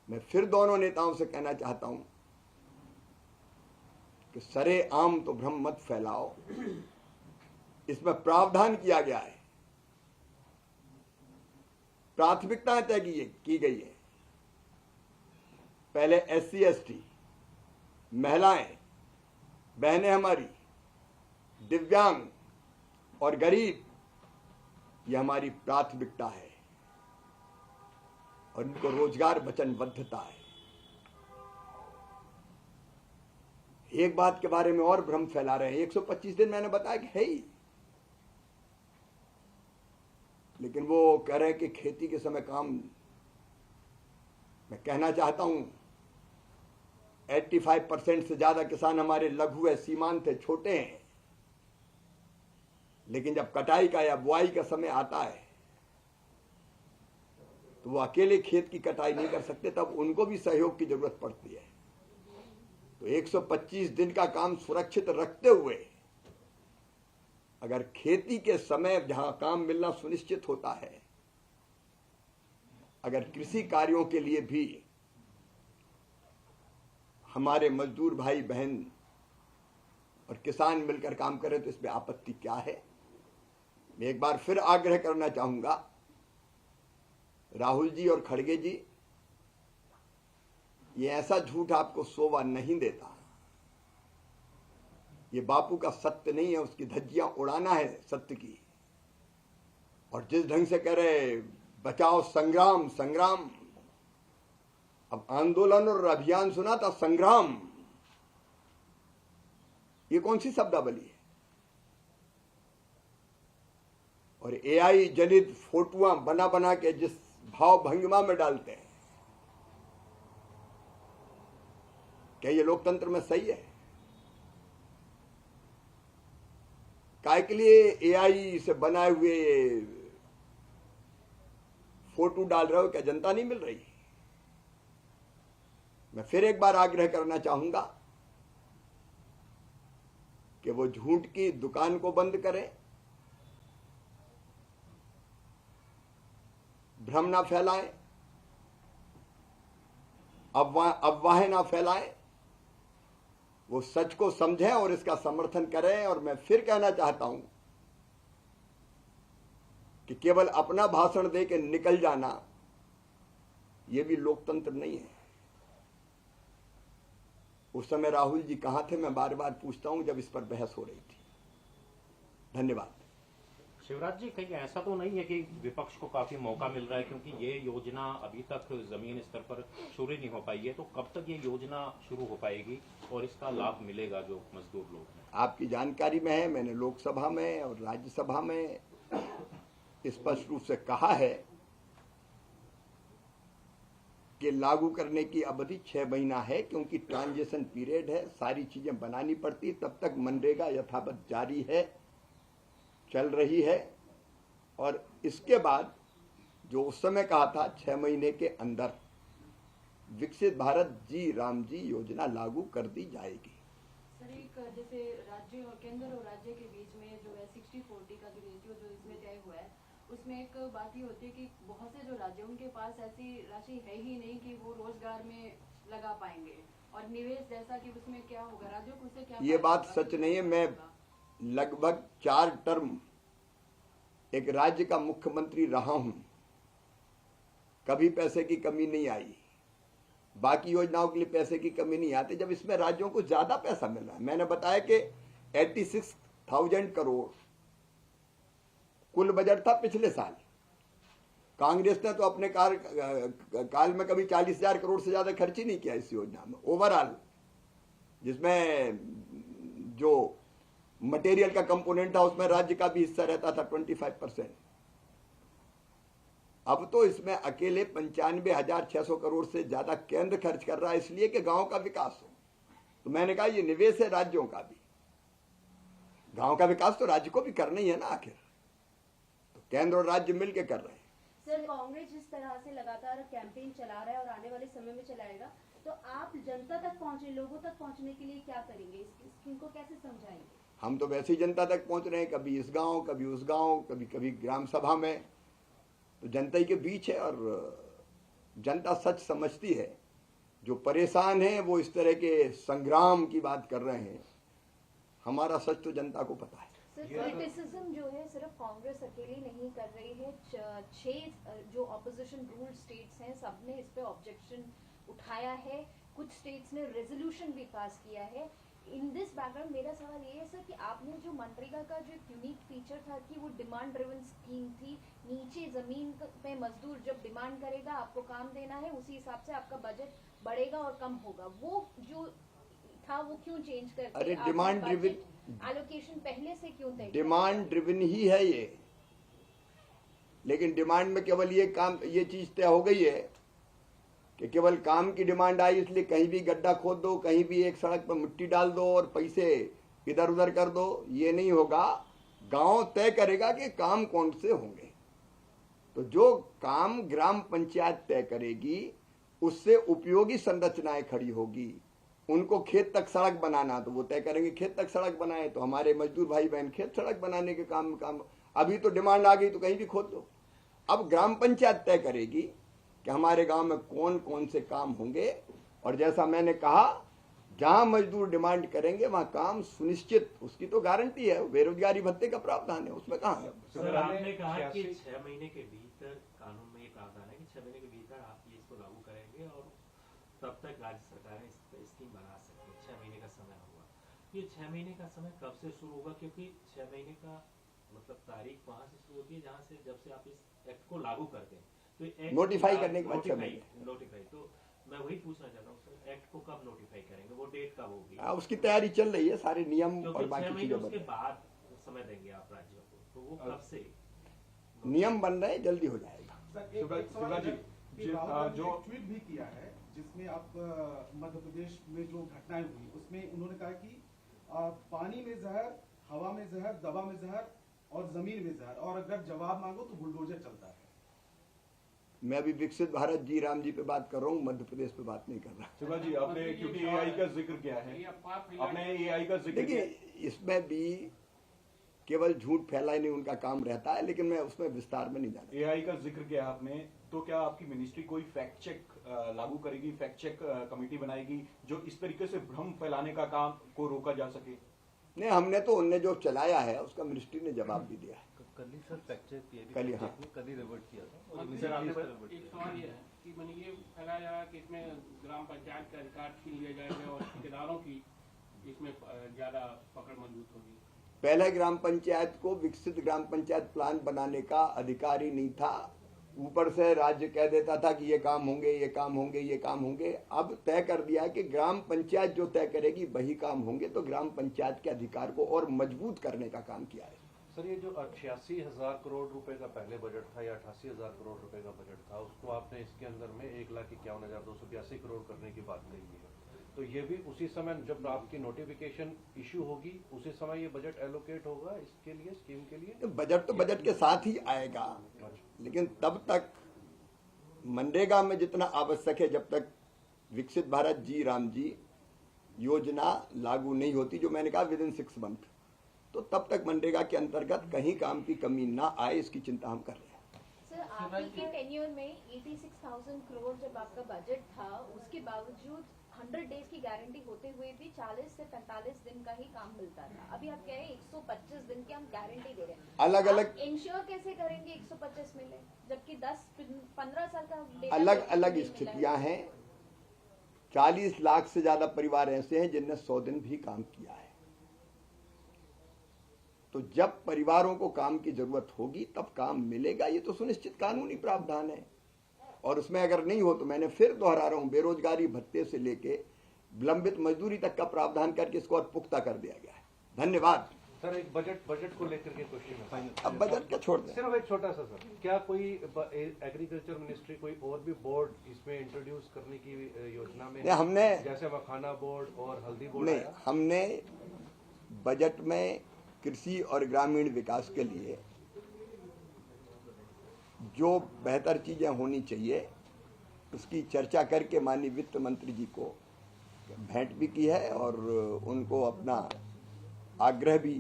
मैं फिर दोनों नेताओं से कहना चाहता हूं कि सरे आम तो भ्रम मत फैलाओ। इसमें प्रावधान किया गया है, प्राथमिकताएं तय की गई है। पहले SC ST, महिलाएं, बहनें हमारी, दिव्यांग और गरीब, ये हमारी प्राथमिकता है और इनको रोजगार वचनबद्धता है। एक बात के बारे में और भ्रम फैला रहे हैं, 125 दिन मैंने बताया कि है ही, लेकिन वो कह रहे हैं कि खेती के समय काम। मैं कहना चाहता हूं 85% से ज्यादा किसान हमारे लघु है, सीमांत है, छोटे हैं, लेकिन जब कटाई का या बुआई का समय आता है तो वो अकेले खेत की कटाई नहीं कर सकते, तब उनको भी सहयोग की जरूरत पड़ती है। तो 125 दिन का काम सुरक्षित रखते हुए अगर खेती के समय जहां काम मिलना सुनिश्चित होता है, अगर कृषि कार्यों के लिए भी हमारे मजदूर भाई बहन और किसान मिलकर काम करें तो इसमें आपत्ति क्या है। मैं एक बार फिर आग्रह करना चाहूंगा, राहुल जी और खड़गे जी, ये ऐसा झूठ आपको शोभा नहीं देता। ये बापू का सत्य नहीं है, उसकी धज्जियां उड़ाना है सत्य की। और जिस ढंग से कह रहे बचाओ संग्राम संग्राम, अब आंदोलन और अभियान सुना था, संग्राम ये कौन सी शब्दावली है। और AI जनित फोटोआं बना बना के जिस भाव भंगिमा में डालते हैं, क्या ये लोकतंत्र में सही है? काय के लिए AI से बनाए हुए फोटो डाल रहे हो? क्या जनता नहीं मिल रही? मैं फिर एक बार आग्रह करना चाहूंगा कि वो झूठ की दुकान को बंद करें, भ्रम ना फैलाएं, अफवाहें ना फैलाएं, वो सच को समझें और इसका समर्थन करें। और मैं फिर कहना चाहता हूं कि केवल अपना भाषण दे के निकल जाना यह भी लोकतंत्र नहीं है। उस समय राहुल जी कहां थे, मैं बार बार पूछता हूं जब इस पर बहस हो रही थी। धन्यवाद। शिवराज जी, कहीं ऐसा तो नहीं है कि विपक्ष को काफी मौका मिल रहा है, क्योंकि ये योजना अभी तक जमीन स्तर पर शुरू नहीं हो पाई है, तो कब तक ये योजना शुरू हो पाएगी और इसका लाभ मिलेगा जो मजदूर लोग हैं? आपकी जानकारी में है, मैंने लोकसभा में और राज्यसभा में स्पष्ट रूप से कहा है कि लागू करने की अवधि 6 महीना है, क्योंकि ट्रांजिशन पीरियड है, सारी चीजें बनानी पड़ती। तब तक मनरेगा यथावत जारी है, चल रही है। और इसके बाद जो उस समय कहा था 6 महीने के अंदर विकसित भारत जी राम जी योजना लागू कर दी जाएगी। सर, एक जैसे राज्य और केंद्र और राज्य के बीच में जो है 60-40 का जो रेशियो जो इसमें तय हुआ है, उसमें एक बात ये होती है कि बहुत से जो राज्य उनके पास ऐसी राशि है ही नहीं कि वो रोजगार में लगा पाएंगे, और निवेश जैसा कि उसमें क्या होगा, राज्यों को उससे क्या? ये बात सच नहीं है। मैं लगभग 4 टर्म एक राज्य का मुख्यमंत्री रहा हूं, कभी पैसे की कमी नहीं आई। बाकी योजनाओं के लिए पैसे की कमी नहीं आती जब इसमें राज्यों को ज्यादा पैसा मिल रहा है। मैंने बताया कि 86,000 करोड़ कुल बजट था पिछले साल। कांग्रेस ने तो अपने काल में कभी 40,000 करोड़ से ज्यादा खर्च ही नहीं किया इस योजना में ओवरऑल, जिसमें जो मटेरियल का कंपोनेंट था उसमें राज्य का भी हिस्सा रहता था 25%। अब तो इसमें अकेले 95,600 करोड़ से ज्यादा केंद्र खर्च कर रहा है, इसलिए कि गांव का विकास हो। तो मैंने कहा ये निवेश है राज्यों का भी। गांव का विकास तो राज्य को भी करना ही है ना आखिर, तो केंद्र और राज्य मिलकर कर रहे हैं। सर, कांग्रेस जिस तरह से लगातार कैंपेन चला रहा है और आने वाले समय में चलाएगा, तो आप जनता तक पहुंचे, लोगों तक पहुंचने के लिए क्या करेंगे? इनको कैसे समझाएंगे? हम तो वैसे ही जनता तक पहुंच रहे हैं, कभी इस गांव, कभी उस गांव, कभी कभी ग्राम सभा में, तो जनता ही के बीच है। और जनता सच समझती है। जो परेशान हैं वो इस तरह के संग्राम की बात कर रहे हैं। हमारा सच तो जनता को पता है। सर, क्रिटिसिज्म जो है सिर्फ कांग्रेस अकेली नहीं कर रही है। 6 जो ऑपोजिशन रूल्ड स्टेट्स हैं सबने इस पे ऑब्जेक्शन उठाया है। कुछ स्टेट्स ने रेजोल्यूशन भी पास किया है। इन दिस बैकग्राउंड मेरा सवाल ये है सर कि आपने जो मनरेगा का जो यूनिक फीचर था कि वो डिमांड ड्रिवन स्कीम थी, नीचे जमीन पे मजदूर जब डिमांड करेगा आपको काम देना है, उसी हिसाब से आपका बजट बढ़ेगा और कम होगा, वो जो था वो क्यों चेंज करके अरे डिमांड ड्रिवन एलोकेशन पहले से क्यों तय? डिमांड ड्रिवन ही है ये, लेकिन डिमांड में केवल ये चीज तय हो गई है कि केवल काम की डिमांड आई इसलिए कहीं भी गड्ढा खोद दो, कहीं भी एक सड़क पर मिट्टी डाल दो और पैसे इधर उधर कर दो, ये नहीं होगा। गांव तय करेगा कि काम कौन से होंगे। तो जो काम ग्राम पंचायत तय करेगी उससे उपयोगी संरचनाएं खड़ी होगी। उनको खेत तक सड़क बनाना तो वो तय करेंगे खेत तक सड़क बनाए, तो हमारे मजदूर भाई बहन खेत सड़क बनाने के काम अभी तो डिमांड आ गई तो कहीं भी खोद दो। अब ग्राम पंचायत तय करेगी कि हमारे गांव में कौन कौन से काम होंगे, और जैसा मैंने कहा जहां मजदूर डिमांड करेंगे वहां काम सुनिश्चित, उसकी तो गारंटी है। बेरोजगारी भत्ते का प्रावधान है, उसमें कहाँ है। सर आपने कहा कि 6 महीने के भीतर कानून में ये प्रावधान है कि 6 महीने के भीतर आप ये इसको लागू करेंगे और तब तक राज्य सरकारें इस पर स्कीम बना सकती है। 6 महीने का समय होगा। ये 6 महीने का समय कब से शुरू होगा? क्योंकि 6 महीने का मतलब तारीख वहां से शुरू होती है जहां से जब से आप इस एक्ट को लागू करते हैं। तो नोटिफाई करने के बाद 6 महीने नोटिफाई, तो मैं वही पूछना चाहता हूँ सर, एक्ट को कब नोटिफाई करेंगे, वो डेट कब होगी? उसकी तैयारी चल रही है, सारे नियम और बाकी 6 महीने चीजें उसके बन बाद समय देंगे आप राज्यों को, तो वो कब से नियम बन रहे, जल्दी हो जाएगा। जो ट्वीट भी किया है जिसमें आप मध्य प्रदेश में जो घटनाएं हुई उसमें उन्होंने कहा कि पानी में जहर, हवा में जहर, दवा में जहर और जमीन में जहर, और अगर जवाब मांगो तो बुलडोजर चलता है। मैं अभी विकसित भारत जी राम जी पे बात कर रहा हूँ, मध्य प्रदेश पे बात नहीं कर रहा। शिवा जी, आपने क्योंकि एआई का जिक्र किया है, आपने एआई का जिक्र किया। देखिए इसमें भी केवल झूठ फैलाने उनका काम रहता है, लेकिन मैं उसमें विस्तार में नहीं जाता। एआई का जिक्र किया आपने, तो क्या आपकी मिनिस्ट्री कोई फैक्ट चेक लागू करेगी, फैक्ट चेक कमेटी बनाएगी जो इस तरीके से भ्रम फैलाने का काम को रोका जा सके? नहीं, हमने तो उनने जो चलाया है उसका मिनिस्ट्री ने जवाब भी दिया है। कल ही सर फैक्ट चेक किया, कल ही, हाँ। कल ही रिवर्ट किया था। और एक सवाल ये है कि मैंने ये फैलाया जा रहा है कि इसमें ग्राम पंचायत का अधिकार छीन लिया जाएगा और ठेकेदारों की इसमें ज्यादा पकड़ मजबूत होगी। पहले ग्राम पंचायत को विकसित ग्राम पंचायत प्लान बनाने का अधिकार ही नहीं था। ऊपर से राज्य कह देता था कि ये काम होंगे, ये काम होंगे, ये काम होंगे। अब तय कर दिया है कि ग्राम पंचायत जो तय करेगी वही काम होंगे। तो ग्राम पंचायत के अधिकार को और मजबूत करने का काम किया है। सर ये जो 88,000 करोड़ रुपए का पहले बजट था या 88,000 करोड़ रुपए का बजट था, उसको आपने इसके अंदर में 1,51,282 करोड़ करने की बात कही है। तो ये भी उसी समय जब आपकी नोटिफिकेशन इश्यू होगी उसी समय ये बजट एलोकेट होगा इसके लिए, स्कीम के लिए? बजट तो बजट के साथ ही आएगा, लेकिन तब तक मनरेगा में जितना आवश्यक है, जब तक विकसित भारत जी राम जी योजना लागू नहीं होती, जो मैंने कहा विद इन 6 मंथ, तो तब तक मनरेगा के अंतर्गत कहीं काम की कमी ना आए, इसकी चिंता हम कर रहे हैं। सर आपके टेन्योर में 86,000 करोड़ जब आपका बजट था, उसके बावजूद 100 डेज की गारंटी होते हुए भी 40 से 45 दिन का ही काम मिलता था। अभी आप कह रहे हैं 125 दिन की हम गारंटी दे रहे हैं। अलग अलग इंश्योर कैसे करेंगे 125 मिले, जबकि 10-15 साल का डेटा अलग अलग स्थितियां हैं। 40 लाख से ज्यादा परिवार ऐसे हैं जिनने 100 दिन भी काम किया है। तो जब परिवारों को काम की जरूरत होगी तब काम मिलेगा, ये तो सुनिश्चित कानूनी प्रावधान है। और उसमें अगर नहीं हो तो मैंने फिर दोहरा रहा हूं, बेरोजगारी भत्ते से लेके विलंबित मजदूरी तक का प्रावधान करके इसको और पुख्ता कर दिया गया है। धन्यवाद। सर एक बजट को लेकर के क्वेश्चन है। अब बजट का छोड़ दें। सिर्फ एक छोटा सा सर, क्या कोई एग्रीकल्चर मिनिस्ट्री कोई और भी बोर्ड इसमें इंट्रोड्यूस करने की योजना में? हमने जैसे मखाना बोर्ड और हल्दी बोर्ड नहीं, हमने बजट में कृषि और ग्रामीण विकास के लिए जो बेहतर चीजें होनी चाहिए उसकी चर्चा करके माननीय वित्त मंत्री जी को भेंट भी की है और उनको अपना आग्रह भी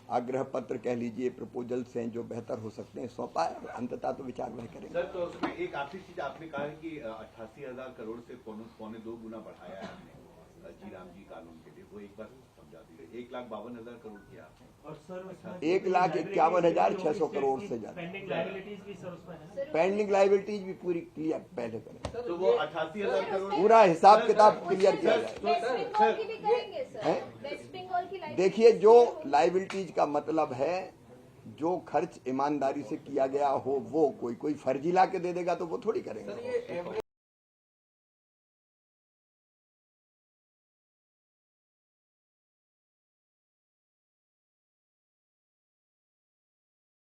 आग्रह पत्र कह लीजिए, प्रपोजल्स हैं जो बेहतर हो सकते हैं, सौंपा है और अंततः तो विचार वह करेंगे। सर, तो उसमें एक आखिरी चीज आपने कहा है कि 88,000 करोड़ से पौने 2 गुना बढ़ाया है हमने जीराम जी कानून के लिए, वो एक बार समझा दीजिए। 1,52,000 करोड़ किया और सर 1,51,600 करोड़ से ज्यादा। पेंडिंग लायबिलिटीज भी सर उसमें है ना? पेंडिंग लाइबिलिटीज भी पूरी क्लियर पहले करें, तो वो 88,000 करोड़ पूरा हिसाब किताब क्लियर किया जाए। वेस्ट बंगाल की भी करेंगे सर, वेस्ट बंगाल की liabilities देखिए, जो clear हो। लाइबिलिटीज का मतलब है जो खर्च ईमानदारी से किया गया हो, वो कोई फर्जी ला के दे देगा तो वो थोड़ी करेंगे।